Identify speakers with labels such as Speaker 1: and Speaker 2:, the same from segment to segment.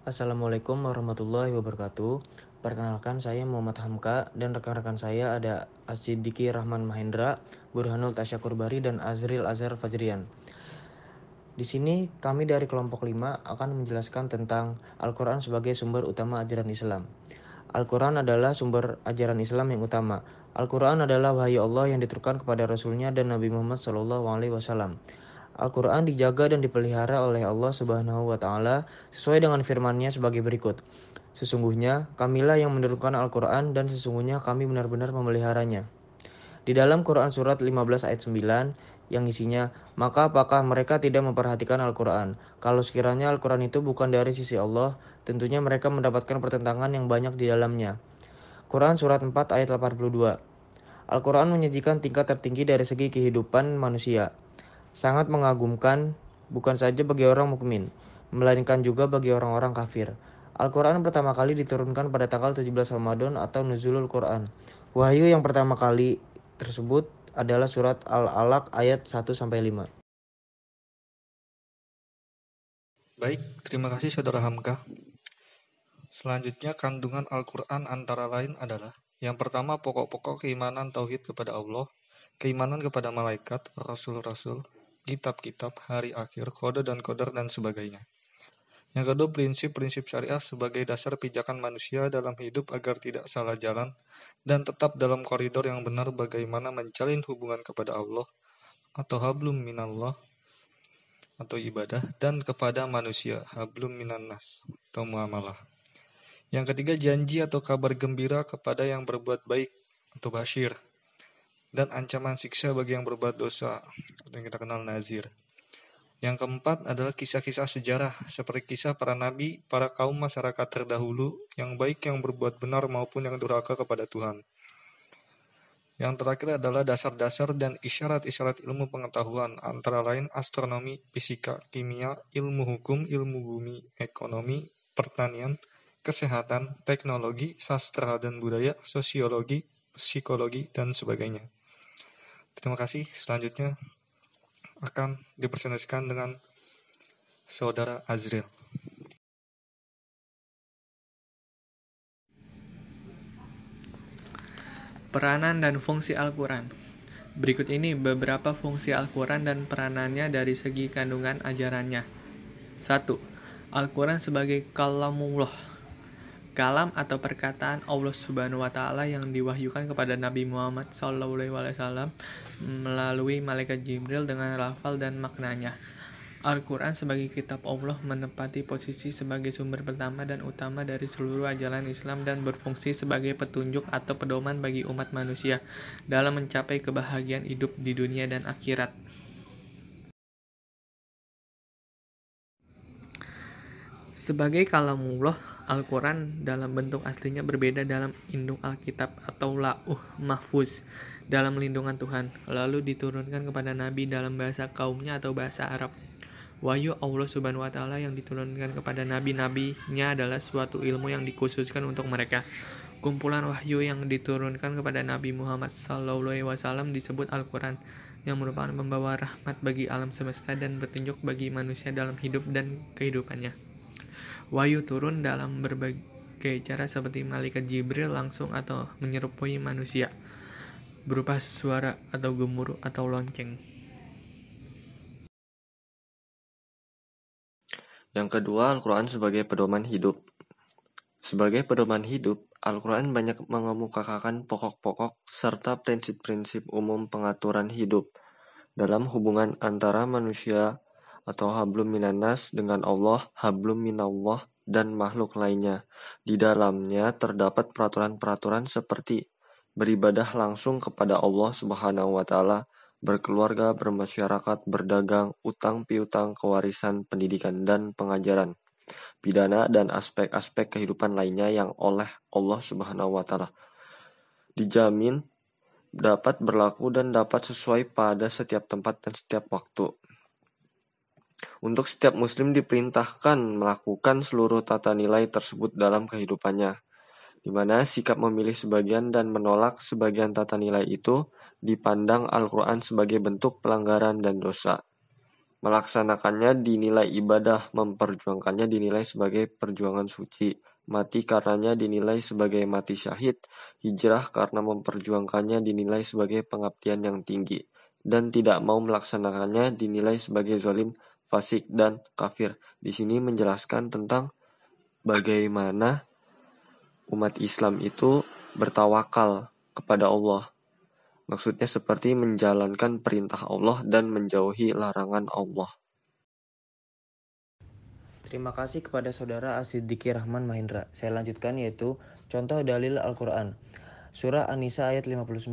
Speaker 1: Assalamualaikum warahmatullahi wabarakatuh. Perkenalkan, saya Muhammad Hamka dan rekan-rekan saya ada Asidiki Rahman Mahendra, Burhanul Tasyakur Bari, dan Azril Azhar Fajrian. Di sini kami dari kelompok 5 akan menjelaskan tentang Al-Quran sebagai sumber utama ajaran Islam. Al-Quran adalah sumber ajaran Islam yang utama. Al-Quran adalah wahyu Allah yang diturunkan kepada Rasulnya dan Nabi Muhammad SAW. Al-Quran dijaga dan dipelihara oleh Allah Subhanahu wa Ta'ala sesuai dengan firman-Nya sebagai berikut. Sesungguhnya kamilah yang menurunkan Al-Quran dan sesungguhnya kami benar-benar memeliharanya. Di dalam Quran surat 15 ayat 9 yang isinya, maka apakah mereka tidak memperhatikan Al-Quran? Kalau sekiranya Al-Quran itu bukan dari sisi Allah, tentunya mereka mendapatkan pertentangan yang banyak di dalamnya. Quran surat 4 ayat 82. Al-Quran menyajikan tingkat tertinggi dari segi kehidupan manusia. Sangat mengagumkan bukan saja bagi orang mukmin, melainkan juga bagi orang-orang kafir. Al-Quran pertama kali diturunkan pada tanggal 17 Ramadan atau Nuzulul Quran. Wahyu yang pertama kali tersebut adalah surat Al-Alaq ayat 1-5.
Speaker 2: Baik, terima kasih Saudara Hamka. Selanjutnya, kandungan Al-Quran antara lain adalah: yang pertama, pokok-pokok keimanan tauhid kepada Allah, keimanan kepada malaikat, rasul-rasul, kitab-kitab, hari akhir, kode dan qadar, dan sebagainya. Yang kedua, prinsip-prinsip syariah sebagai dasar pijakan manusia dalam hidup agar tidak salah jalan dan tetap dalam koridor yang benar bagaimana menjalin hubungan kepada Allah atau hablum minallah atau ibadah, dan kepada manusia hablum minannas atau muamalah. Yang ketiga, janji atau kabar gembira kepada yang berbuat baik atau basyir, dan ancaman siksa bagi yang berbuat dosa atau yang kita kenal nazir. Yang keempat adalah kisah-kisah sejarah seperti kisah para nabi, para kaum masyarakat terdahulu yang baik yang berbuat benar maupun yang durhaka kepada Tuhan. Yang terakhir adalah dasar-dasar dan isyarat-isyarat ilmu pengetahuan, antara lain astronomi, fisika, kimia, ilmu hukum, ilmu bumi, ekonomi, pertanian, kesehatan, teknologi, sastra dan budaya, sosiologi, psikologi, dan sebagainya. Terima kasih. Selanjutnya akan dipresentasikan dengan Saudara Azril.
Speaker 3: Peranan dan fungsi Al-Quran. Berikut ini beberapa fungsi Al-Quran dan peranannya dari segi kandungan ajarannya. 1. Al-Quran sebagai kalamullah. Kalam atau perkataan Allah Subhanahu wa Ta'ala yang diwahyukan kepada Nabi Muhammad SAW melalui malaikat Jibril dengan lafal dan maknanya. Al-Quran sebagai kitab Allah menempati posisi sebagai sumber pertama dan utama dari seluruh ajaran Islam dan berfungsi sebagai petunjuk atau pedoman bagi umat manusia dalam mencapai kebahagiaan hidup di dunia dan akhirat. Sebagai kalamullah, Al-Quran dalam bentuk aslinya berbeda dalam induk Alkitab atau Lauh Mahfuz dalam lindungan Tuhan, lalu diturunkan kepada Nabi dalam bahasa kaumnya atau bahasa Arab. Wahyu Allah Subhanahu wa Ta'ala yang diturunkan kepada nabi-nabinya adalah suatu ilmu yang dikhususkan untuk mereka. Kumpulan wahyu yang diturunkan kepada Nabi Muhammad SAW disebut Al-Quran, yang merupakan pembawa rahmat bagi alam semesta dan petunjuk bagi manusia dalam hidup dan kehidupannya. Wahyu turun dalam berbagai cara seperti malaikat Jibril langsung atau menyerupai manusia, berupa suara atau gemuruh atau lonceng.
Speaker 4: Yang kedua, Al-Quran sebagai pedoman hidup. Sebagai pedoman hidup, Al-Quran banyak mengemukakan pokok-pokok serta prinsip-prinsip umum pengaturan hidup dalam hubungan antara manusia atau hablum minannas dengan Allah, hablum minallah, dan makhluk lainnya. Di dalamnya terdapat peraturan-peraturan seperti beribadah langsung kepada Allah Subhanahu wa Ta'ala, berkeluarga, bermasyarakat, berdagang, utang piutang, kewarisan, pendidikan, dan pengajaran, pidana, dan aspek-aspek kehidupan lainnya yang oleh Allah Subhanahu wa Ta'ala dijamin dapat berlaku dan dapat sesuai pada setiap tempat dan setiap waktu. Untuk setiap muslim diperintahkan melakukan seluruh tata nilai tersebut dalam kehidupannya, di mana sikap memilih sebagian dan menolak sebagian tata nilai itu dipandang Al-Quran sebagai bentuk pelanggaran dan dosa. Melaksanakannya dinilai ibadah, memperjuangkannya dinilai sebagai perjuangan suci, mati karenanya dinilai sebagai mati syahid, hijrah karena memperjuangkannya dinilai sebagai pengabdian yang tinggi, dan tidak mau melaksanakannya dinilai sebagai zalim, fasik, dan kafir. Di sini menjelaskan tentang bagaimana umat Islam itu bertawakal kepada Allah. Maksudnya seperti menjalankan perintah Allah dan menjauhi larangan Allah.
Speaker 1: Terima kasih kepada saudara As-Siddiqi Rahman Mahendra. Saya lanjutkan yaitu contoh dalil Al-Quran. Surah An-Nisa ayat 59.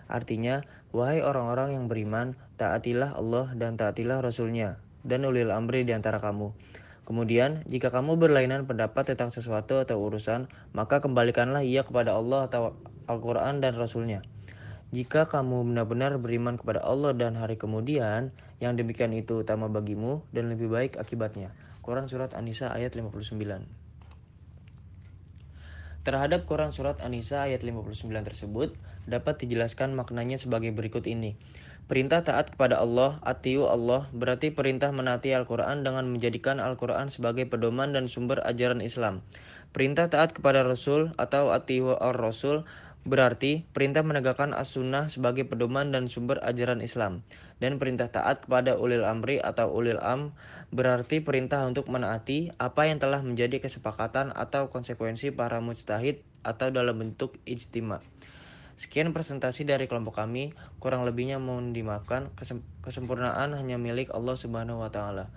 Speaker 1: Artinya, wahai orang-orang yang beriman, taatilah Allah dan taatilah Rasul-Nya, dan ulil amri di antara kamu. Kemudian, jika kamu berlainan pendapat tentang sesuatu atau urusan, maka kembalikanlah ia kepada Allah atau Al-Quran dan Rasul-Nya. Jika kamu benar-benar beriman kepada Allah dan hari kemudian, yang demikian itu utama bagimu dan lebih baik akibatnya. Quran Surat An-Nisa ayat 59. Terhadap Quran Surat An-Nisa ayat 59 tersebut, dapat dijelaskan maknanya sebagai berikut ini. Perintah taat kepada Allah, atiu Allah, berarti perintah menaati Al-Quran dengan menjadikan Al-Quran sebagai pedoman dan sumber ajaran Islam. Perintah taat kepada Rasul atau atiu ar-Rasul, berarti perintah menegakkan as-sunnah sebagai pedoman dan sumber ajaran Islam. Dan perintah taat kepada ulil amri atau ulil am berarti perintah untuk menaati apa yang telah menjadi kesepakatan atau konsekuensi para mujtahid atau dalam bentuk ijtima. Sekian presentasi dari kelompok kami, kurang lebihnya mohon dimaafkan, kesempurnaan hanya milik Allah Subhanahu wa taala.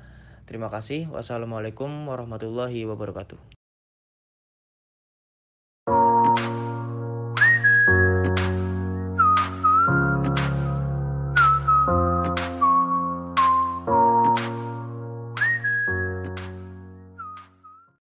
Speaker 1: Terima kasih. Wassalamualaikum warahmatullahi wabarakatuh.